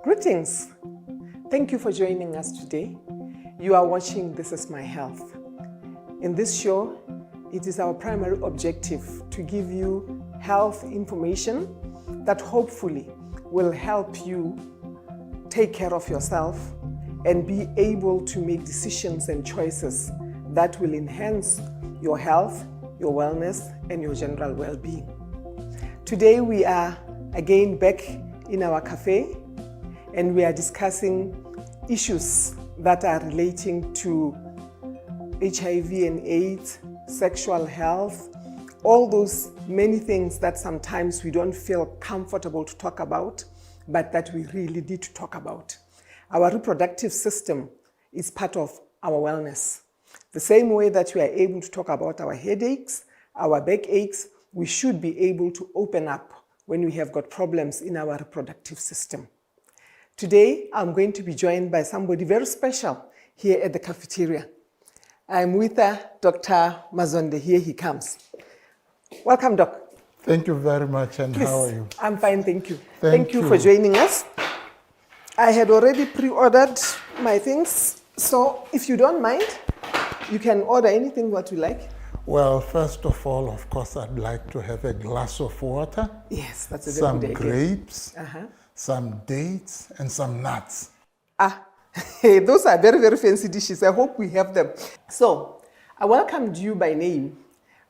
Greetings. Thank you for joining us today. You are watching This Is My Health. In this show, it is our primary objective to give you health information that hopefully will help you take care of yourself and be able to make decisions and choices that will enhance your health, your wellness, and your general well-being. Today we are again back in our cafe and we are discussing issues that are relating to HIV and AIDS, sexual health, all those many things that sometimes we don't feel comfortable to talk about, but that we really need to talk about. Our reproductive system is part of our wellness. The same way that we are able to talk about our headaches, our backaches, we should be able to open up when we have got problems in our reproductive system. Today, I'm going to be joined by somebody very special here at the cafeteria. I'm with Dr. Mazonde. Here he comes. Welcome, Doc. Thank you very much, and Please. How are you? I'm fine, thank you. Thank you you. for joining us. I had already pre-ordered my things, so if you don't mind, you can order anything what you like. Well, first of all, of course, I'd like to have a glass of water. Yes, that's a very some good idea. grapes, some dates, and some nuts. Those are very, very fancy dishes. I hope we have them. So, I welcomed you by name,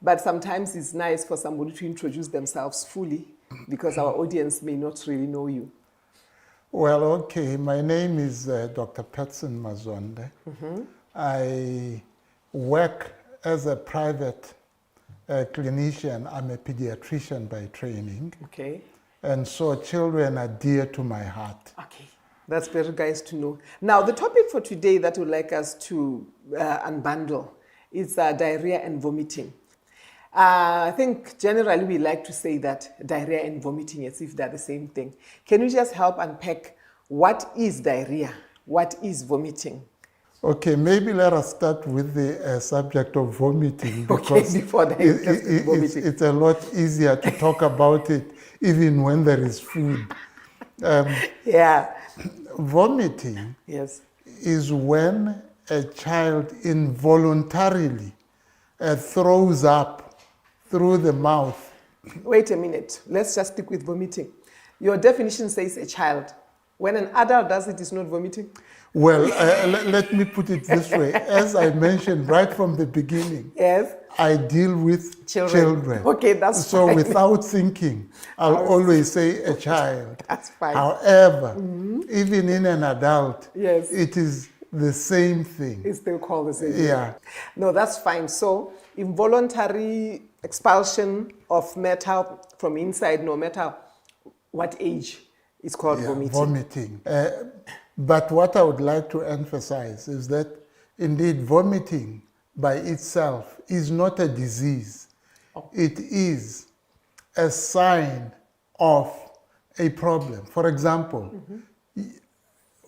but sometimes it's nice for somebody to introduce themselves fully because our audience may not really know you. Well, okay, my name is Dr. Patson Mazonde. I work as a private clinician. I'm a pediatrician by training. Okay. And so children are dear to my heart. Okay, that's very nice to know. Now, the topic for today that we'd like us to unbundle is diarrhea and vomiting. I think generally we like to say that diarrhea and vomiting as if they're the same thing. Can you just help unpack what is diarrhea? What is vomiting? Okay, maybe let us start with the subject of vomiting because before vomiting. It's a lot easier to talk about it even when there is food. Vomiting is when a child involuntarily throws up through the mouth. Wait a minute, let's just stick with vomiting. Your definition says a child. When an adult does it, it's not vomiting? Well, let me put it this way. As I mentioned right from the beginning, I deal with children. Okay, that's so fine. Without thinking, I'll always say a child. That's fine. However, even in an adult, it is the same thing. It's still called the same thing. Yeah. No, that's fine. So, involuntary expulsion of matter from inside, no matter what age, is called vomiting. But what I would like to emphasize is that indeed vomiting by itself is not a disease. It is a sign of a problem. For example,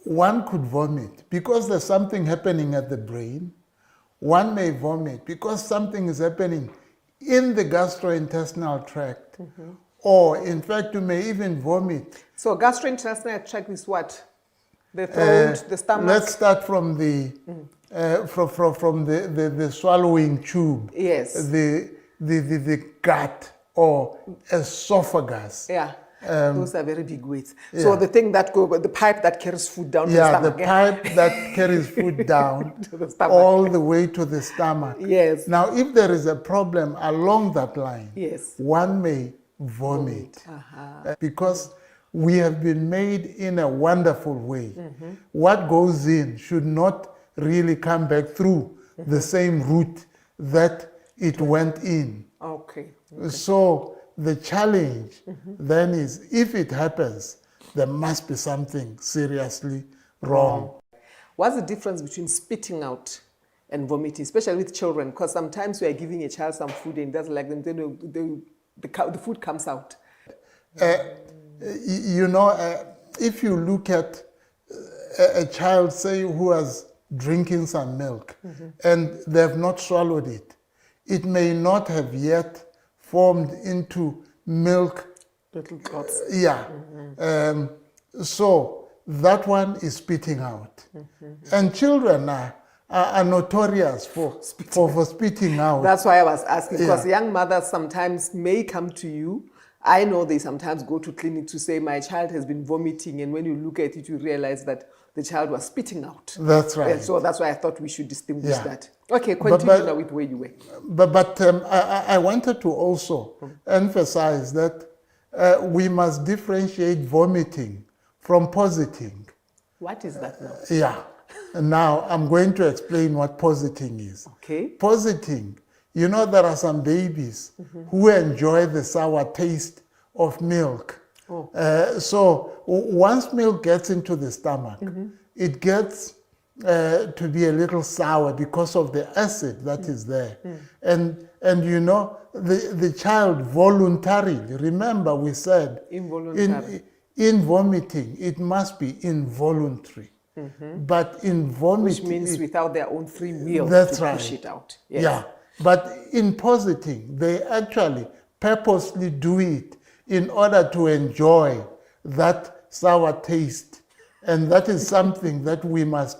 one could vomit because there's something happening at the brain. One may vomit because something is happening in the gastrointestinal tract. Or in fact, you may even vomit. So gastrointestinal tract is what? The throat, the stomach? Let's start from the from the swallowing tube. Yes. The gut or esophagus. Those are very big weights. So the thing that the pipe that carries food down to the stomach. The pipe that carries food down to the stomach. All the way to the stomach. Yes. Now, if there is a problem along that line, one may vomit. Because we have been made in a wonderful way. What goes in should not really come back through the same route that it went in. Okay. So the challenge then is, if it happens, there must be something seriously wrong. What's the difference between spitting out and vomiting, especially with children? Because sometimes we are giving a child some food and it doesn't like them, then the food comes out. If you look at a child, say, who is drinking some milk and they have not swallowed it, it may not have yet formed into milk. Little clots. So that one is spitting out. And children are notorious for spitting out. That's why I was asking, because Yeah. young mothers sometimes may come to you. I know they sometimes go to clinic to say, my child has been vomiting, and when you look at it, you realize that the child was spitting out. That's right. And so that's why I thought we should distinguish Yeah. that. Okay, continue now with where you were. But I wanted to also emphasize that we must differentiate vomiting from positing. What is that now? Yeah. And now I'm going to explain what positing is. Okay. Positing, you know, there are some babies who enjoy the sour taste of milk. Oh. So once milk gets into the stomach, it gets to be a little sour because of the acid that is there. And you know, the child voluntarily, remember we said Involuntary. in vomiting, it must be involuntary. But in vomiting, Which means without their own free will that's to right. push it out. Yes. Yeah, but in positing, they actually purposely do it in order to enjoy that sour taste. And that is something that we must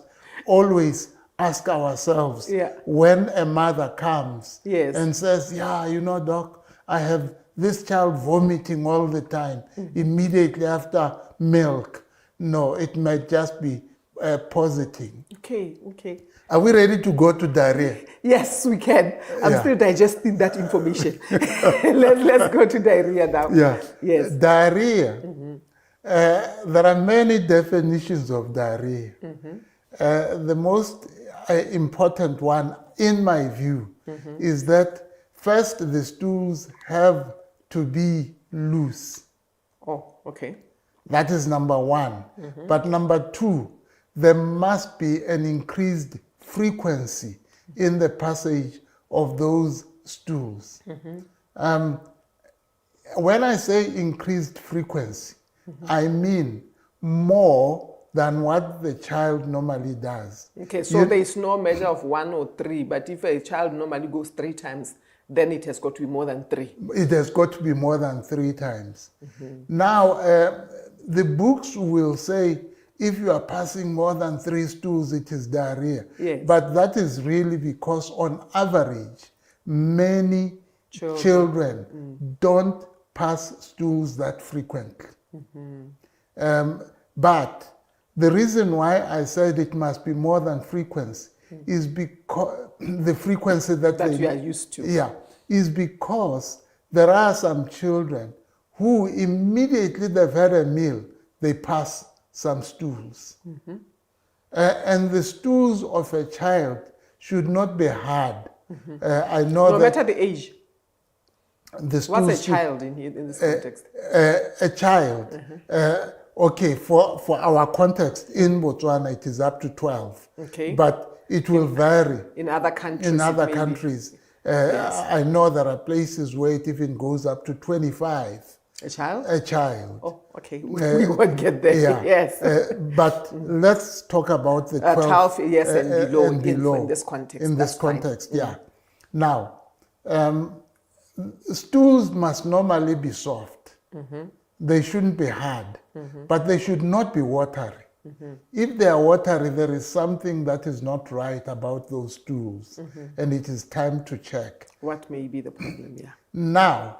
always ask ourselves when a mother comes and says, yeah, you know, doc, I have this child vomiting all the time, immediately after milk. No, it might just be positing. Okay, okay. Are we ready to go to diarrhea? Yes, we can. I'm still digesting that information. Let's go to diarrhea now. Yeah. Yes. Diarrhea. There are many definitions of diarrhea. The most important one, in my view, is that first the stools have to be loose. Oh, okay. That is number one. But number two, there must be an increased frequency in the passage of those stools. When I say increased frequency, I mean more than what the child normally does. Okay, so there is no measure of 1 or 3, but if a child normally goes 3 times, then it has got to be more than 3. It has got to be more than 3 times. Now, the books will say if you are passing more than 3 stools, it is diarrhea. Yes. But that is really because on average, many children don't pass stools that frequently. But the reason why I said it must be more than frequency is because the frequency that you are used to. Yeah, is because there are some children who immediately they've had a meal, they pass some stools. And the stools of a child should not be hard. I know no matter the age. The What's a child in this context? A child. Okay, for our context in Botswana, it is up to 12. Okay. But it will vary. In other countries. In other countries. I know there are places where it even goes up to 25. A child? A child. Oh, okay. We won't get there. Yeah. Yes. But let's talk about the 12. 12, yes, and below, and below in this context. In this context, yeah. Now, stools must normally be soft. They shouldn't be hard, but they should not be watery. If they are watery, there is something that is not right about those stools, and it is time to check. What may be the problem, yeah. Now,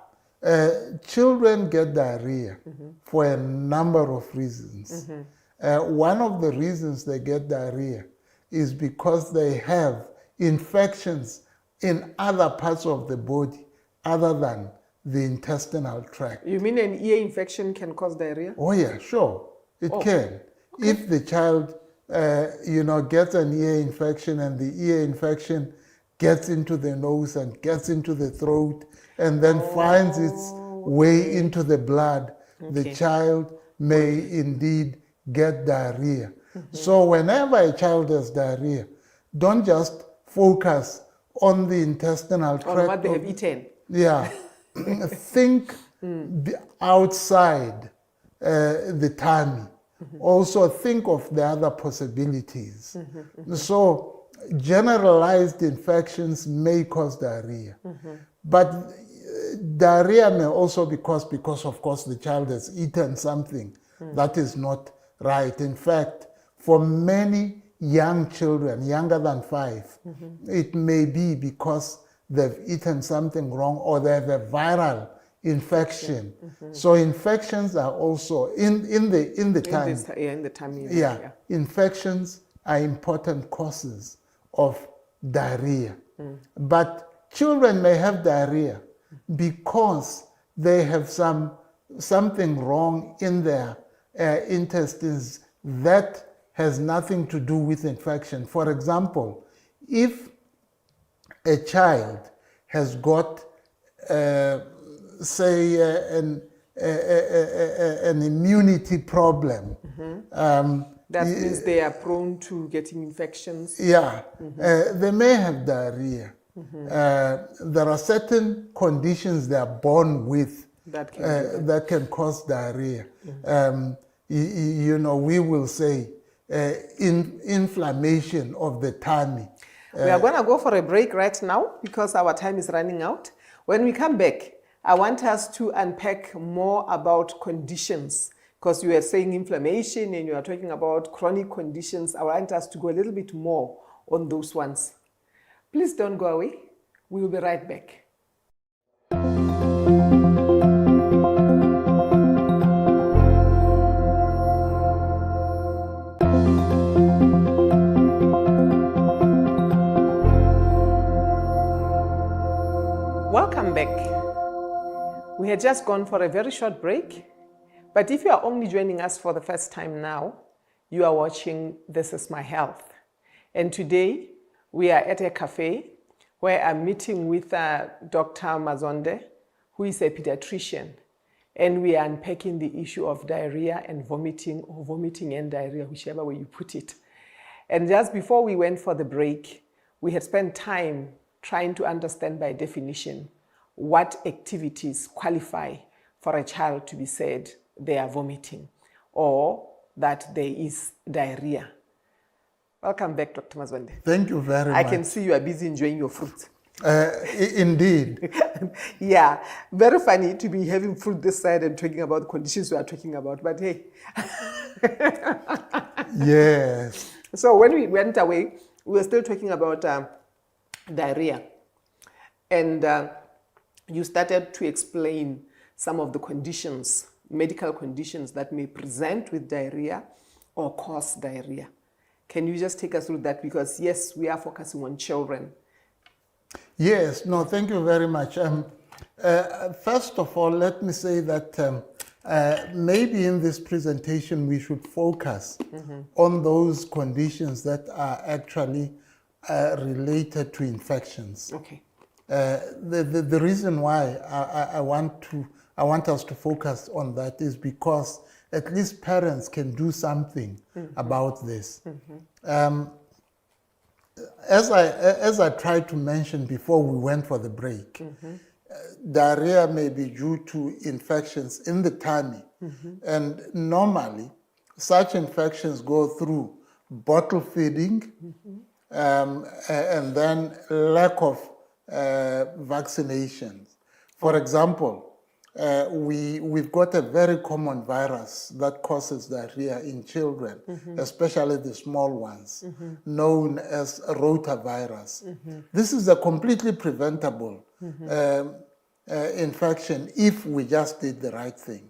children get diarrhea for a number of reasons. One of the reasons they get diarrhea is because they have infections in other parts of the body other than the intestinal tract. You mean an ear infection can cause diarrhea? Oh yeah, sure, it can. Okay. If the child, gets an ear infection and the ear infection gets into the nose and gets into the throat and then finds its way into the blood, the child may indeed get diarrhea. So whenever a child has diarrhea, don't just focus on the intestinal tract. On what they have eaten. Yeah. Think outside the tummy. Also think of the other possibilities. So generalized infections may cause diarrhea. But diarrhea may also be caused because, of course, the child has eaten something that is not right. In fact, for many young children, younger than 5, it may be because they've eaten something wrong or they have a viral infection. So infections are also in the tummy. In the tummy. Yeah, infections are important causes of diarrhea. But children may have diarrhea because they have something wrong in their intestines that has nothing to do with infection. For example, if a child has got, say, an immunity problem, that means they are prone to getting infections. yeah, they may have diarrhea. There are certain conditions they are born with that can cause diarrhea. We will say inflammation of the tummy. We are going to go for a break right now because our time is running out. When we come back, I want us to unpack more about conditions, because you were saying inflammation and you are talking about chronic conditions. I want us to go a little bit more on those ones. Please don't go away. We will be right back. Welcome back. We had just gone for a very short break, but if you are only joining us for the first time now, you are watching This Is My Health. And today we are at a cafe where I'm meeting with Dr. Mazonde, who is a pediatrician, and we are unpacking the issue of diarrhea and vomiting, or vomiting and diarrhea, whichever way you put it. And just before we went for the break, we had spent time trying to understand by definition what activities qualify for a child to be said they are vomiting or that there is diarrhea. Welcome back, Dr. Mazonde. Thank you very much. I can see you are busy enjoying your fruit. Indeed. Yeah, very funny to be having fruit this side and talking about the conditions we are talking about, but hey. Yes. So when we went away, we were still talking about diarrhea. And you started to explain some of the conditions, medical conditions that may present with diarrhea or cause diarrhea. Can you just take us through that? Because yes, we are focusing on children. Yes, no, thank you very much. First of all, let me say that maybe in this presentation we should focus on those conditions that are actually related to infections. Okay. The reason why I want us to focus on that is because at least parents can do something about this. As I tried to mention before we went for the break, diarrhea may be due to infections in the tummy, and normally such infections go through bottle feeding and then lack of vaccinations. For example, we've got a very common virus that causes diarrhea in children, especially the small ones, known as rotavirus. This is a completely preventable infection if we just did the right thing.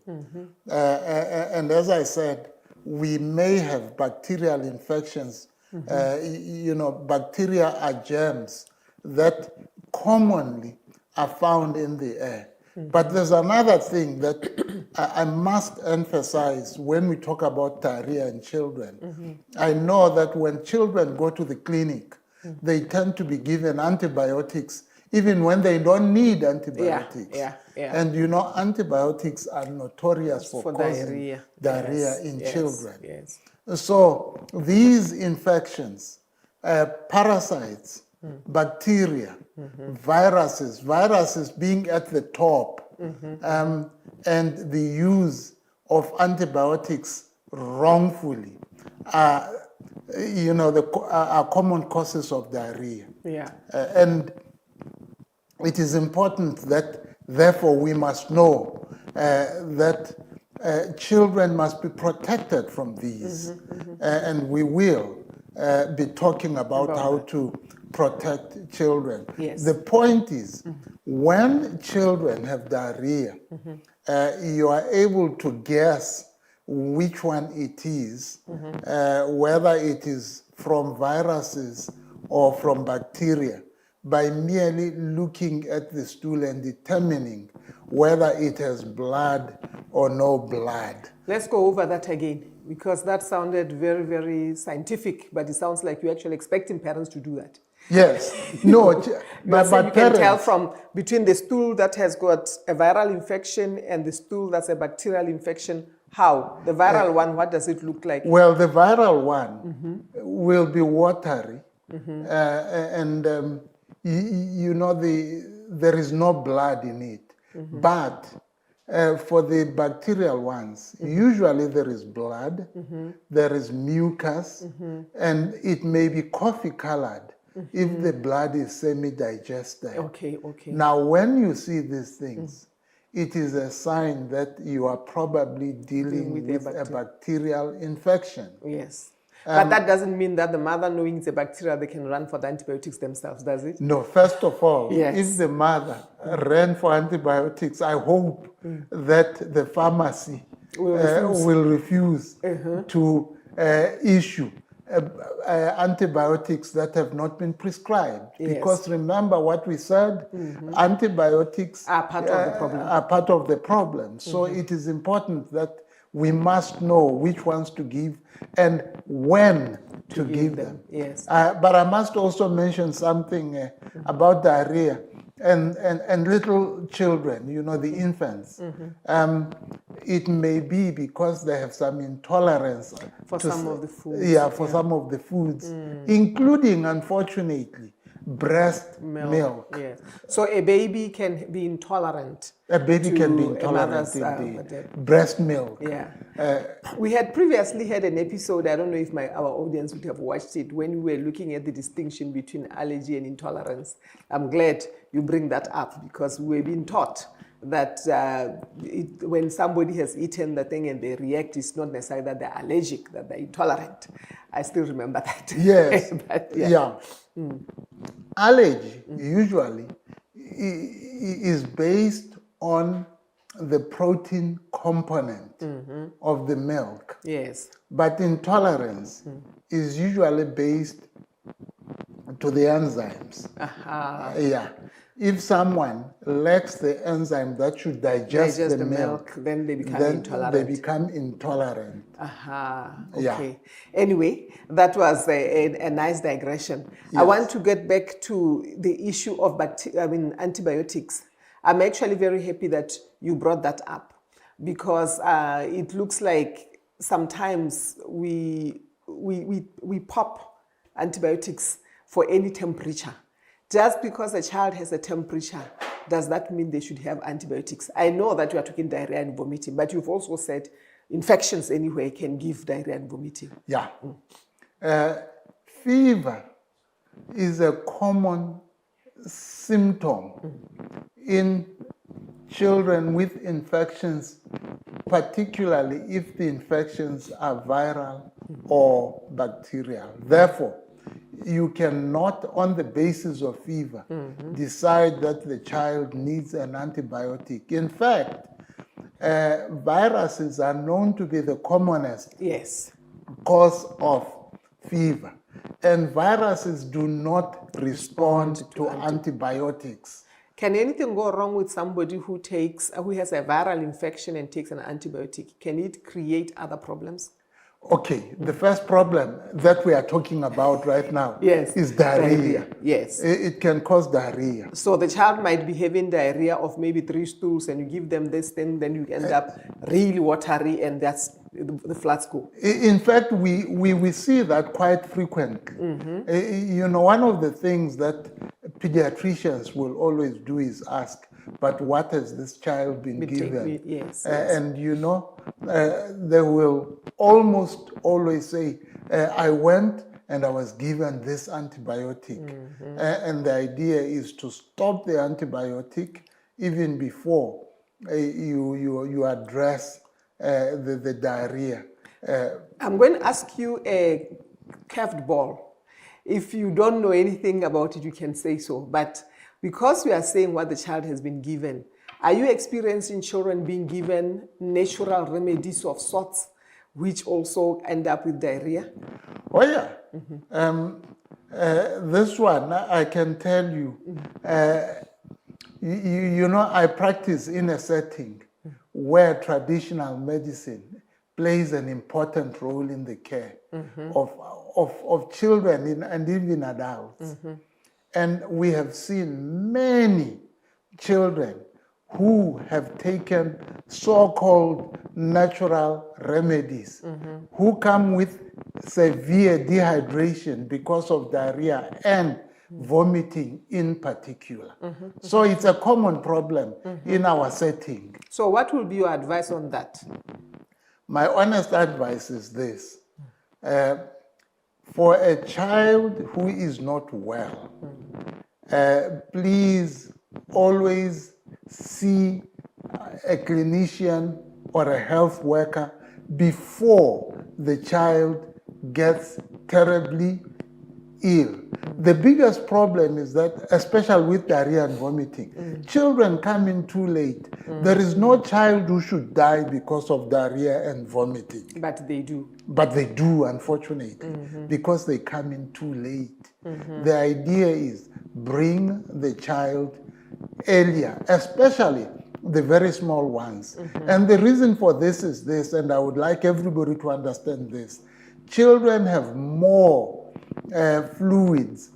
And as I said, we may have bacterial infections. Bacteria are germs that commonly are found in the air. But there's another thing that I must emphasize when we talk about diarrhea in children. I know that when children go to the clinic, they tend to be given antibiotics even when they don't need antibiotics. And antibiotics are notorious for causing diarrhea in children. So these infections, parasites, bacteria, viruses being at the top, and the use of antibiotics wrongfully are common causes of diarrhea. And it is important that, therefore, we must know that children must be protected from these. And we will be talking about how to protect children. Yes. The point is, when children have diarrhea, you are able to guess which one it is, whether it is from viruses or from bacteria, by merely looking at the stool and determining whether it has blood or no blood. Let's go over that again, because that sounded very, very scientific, but it sounds like you're actually expecting parents to do that. Yes. No, but you can parents, tell from between the stool that has got a viral infection and the stool that's a bacterial infection. How? The viral one, what does it look like? well, the viral one will be watery, and you know there is no blood in it. But for the bacterial ones, usually there is blood, there is mucus, and it may be coffee colored if the blood is semi-digested. Okay, okay. Now, when you see these things, it is a sign that you are probably dealing with a bacterial infection. Yes. But that doesn't mean that the mother, knowing it's a bacteria, they can run for the antibiotics themselves, does it? No, first of all, Yes. if the mother ran for antibiotics, I hope that the pharmacy will refuse to issue antibiotics that have not been prescribed. Yes. Because remember what we said, antibiotics Are part of the problem. Are part of the problem. So it is important that we must know which ones to give and when to give them. Yes. But I must also mention something about diarrhea and little children, you know, the infants. It may be because they have some intolerance For some of the foods. Yeah, for some of the foods, including, unfortunately, breast milk. Yes. So a baby can be intolerant. A baby can be to a intolerant mother's, indeed. Breast milk. Yeah. We had previously had an episode, I don't know if our audience would have watched it, when we were looking at the distinction between allergy and intolerance. I'm glad you bring that up, because we've been taught that when somebody has eaten the thing and they react, it's not necessarily that they're allergic, that they're intolerant. I still remember that. Yes. But, yeah. Allergy usually is based on the protein component of the milk. Yes. But intolerance is usually based to the enzymes. Yeah. If someone lacks the enzyme that should digest the milk, then they become intolerant. They become intolerant. Okay. Yeah. Anyway, that was a nice digression. Yes. I want to get back to the issue of antibiotics. I'm actually very happy that you brought that up, because it looks like sometimes we pop antibiotics for any temperature. Just because a child has a temperature, does that mean they should have antibiotics? I know that you are talking diarrhea and vomiting, but you've also said infections anyway can give diarrhea and vomiting. Yeah. Fever is a common symptom in children with infections, particularly if the infections are viral or bacterial. Therefore, you cannot, on the basis of fever, decide that the child needs an antibiotic. In fact, viruses are known to be the commonest cause of fever. And viruses do not respond to antibiotics. Can anything go wrong with somebody who has a viral infection and takes an antibiotic? Can it create other problems? Okay, the first problem that we are talking about right now is diarrhea. Yes. It can cause diarrhea. So the child might be having diarrhea of maybe 3 stools, and you give them this thing, then you end up really watery, and that's the floods go. In fact, we see that quite frequently. You know, one of the things that pediatricians will always do is ask, but what has this child been given? Yes. And you know, they will almost always say, I went and I was given this antibiotic. And the idea is to stop the antibiotic even before you address the diarrhea. I'm going to ask you a curved ball. If you don't know anything about it, you can say so. But because we are saying what the child has been given, are you experiencing children being given natural remedies of sorts, which also end up with diarrhea? Oh, yeah. This one, I can tell you, you know, I practice in a setting where traditional medicine plays an important role in the care of children and even adults. And we have seen many children who have taken so-called natural remedies, who come with severe dehydration because of diarrhea and vomiting in particular. So it's a common problem in our setting. So what will be your advice on that? My honest advice is this. For a child who is not well, please always see a clinician or a health worker before the child gets terribly ill. The biggest problem is that, especially with diarrhea and vomiting, children come in too late. There is no child who should die because of diarrhea and vomiting. But they do. But they do, unfortunately, because they come in too late. The idea is bring the child earlier, especially the very small ones. And the reason for this is this, and I would like everybody to understand this. Children have more fluids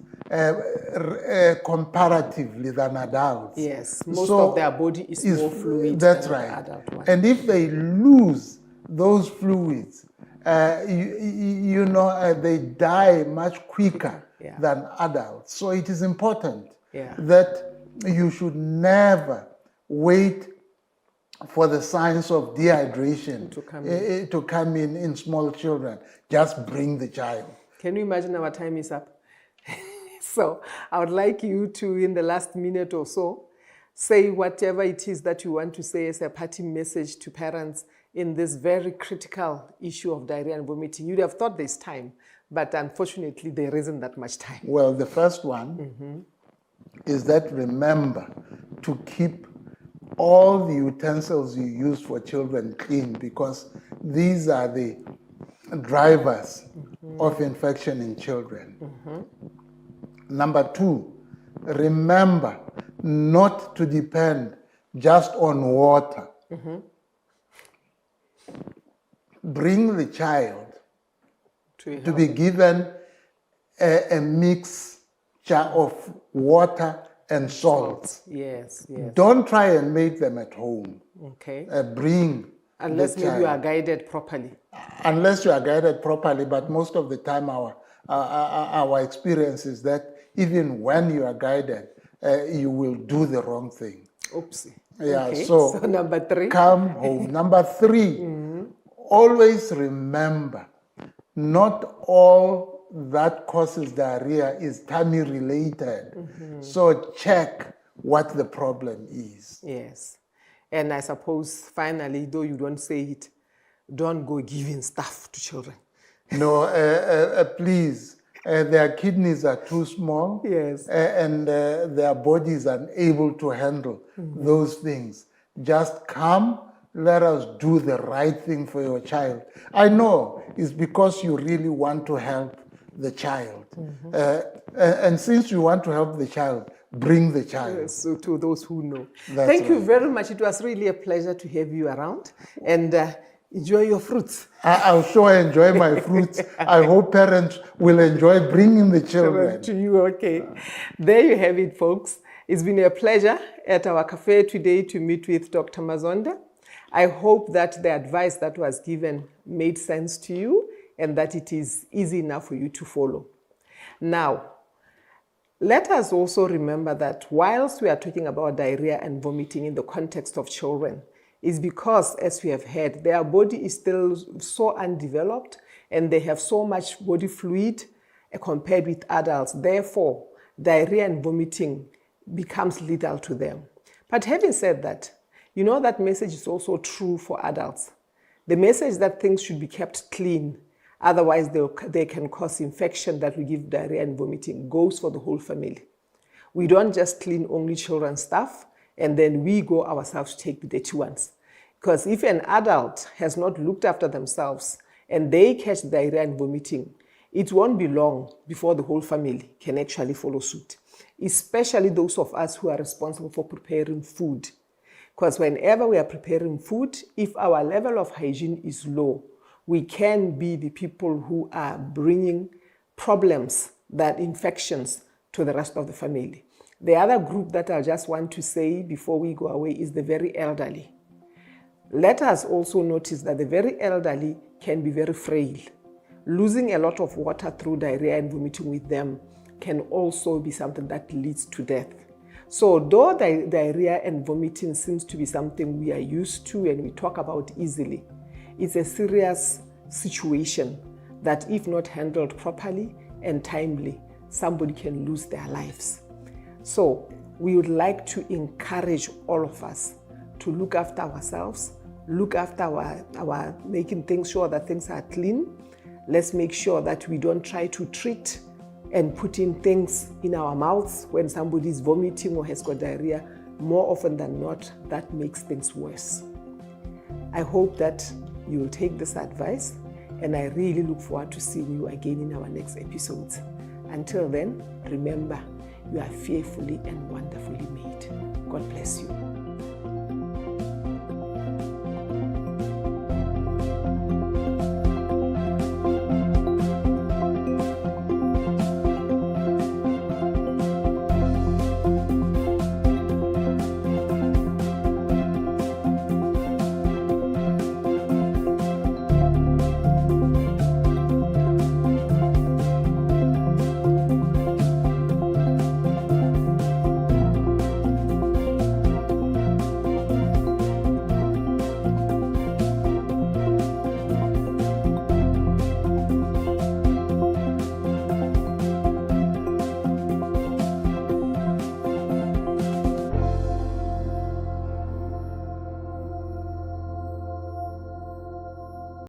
comparatively than adults. Yes, most of their body is more fluid that's than right. the adult one. And if they lose those fluids, you know, they die much quicker than adults. So it is important that you should never wait for the signs of dehydration to come in small children. Just bring the child. Can you imagine our time is up? So I would like you to, in the last minute or so, say whatever it is that you want to say as a parting message to parents in this very critical issue of diarrhea and vomiting. You'd have thought there's time, but unfortunately there isn't that much time. Well, the first one is that remember to keep all the utensils you use for children clean, because these are the drivers of infection in children. Number two, remember not to depend just on water. Bring the child to be given a mixture of water and salt. Yes, yes. Don't try and make them at home. Okay. Bring Unless the maybe child. you are guided properly. Unless you are guided properly, but most of the time our experience is that even when you are guided, you will do the wrong thing. Oopsie. Yeah, Okay. so number three. come home. Number three, always remember, not all that causes diarrhea is tummy related. So check what the problem is. Yes. And I suppose finally, though you don't say it, don't go giving stuff to children. No, please. Their kidneys are too small. Yes. And their bodies are unable to handle those things. Just come, let us do the right thing for your child. I know it's because you really want to help the child. And since you want to help the child, bring the child. So to those who know. That's Thank you right. very much. It was really a pleasure to have you around. And enjoy your fruits. I'll sure enjoy my fruits. I hope parents will enjoy bringing the children. To you, okay. There you have it, folks. It's been a pleasure at our cafe today to meet with Dr. Mazonda. I hope that the advice that was given made sense to you and that it is easy enough for you to follow. Now, let us also remember that whilst we are talking about diarrhea and vomiting in the context of children, is because, as we have heard, their body is still so undeveloped and they have so much body fluid compared with adults. Therefore, diarrhea and vomiting becomes lethal to them. But having said that, you know that message is also true for adults. The message that things should be kept clean, otherwise they can cause infection that will give diarrhea and vomiting, goes for the whole family. We don't just clean only children's stuff and then we go ourselves to take the dirty ones. Because if an adult has not looked after themselves and they catch diarrhea and vomiting, it won't be long before the whole family can actually follow suit, especially those of us who are responsible for preparing food. Because whenever we are preparing food, if our level of hygiene is low, we can be the people who are bringing problems, that infections, to the rest of the family. The other group that I just want to say before we go away is the very elderly. Let us also notice that the very elderly can be very frail. Losing a lot of water through diarrhea and vomiting with them can also be something that leads to death. So though diarrhea and vomiting seems to be something we are used to and we talk about easily, it's a serious situation that if not handled properly and timely, somebody can lose their lives. So we would like to encourage all of us to look after ourselves, look after our making things sure that things are clean. Let's make sure that we don't try to treat and put in things in our mouths when somebody is vomiting or has got diarrhea. More often than not, that makes things worse. I hope that you will take this advice, and I really look forward to seeing you again in our next episodes. Until then, remember, you are fearfully and wonderfully made. God bless you.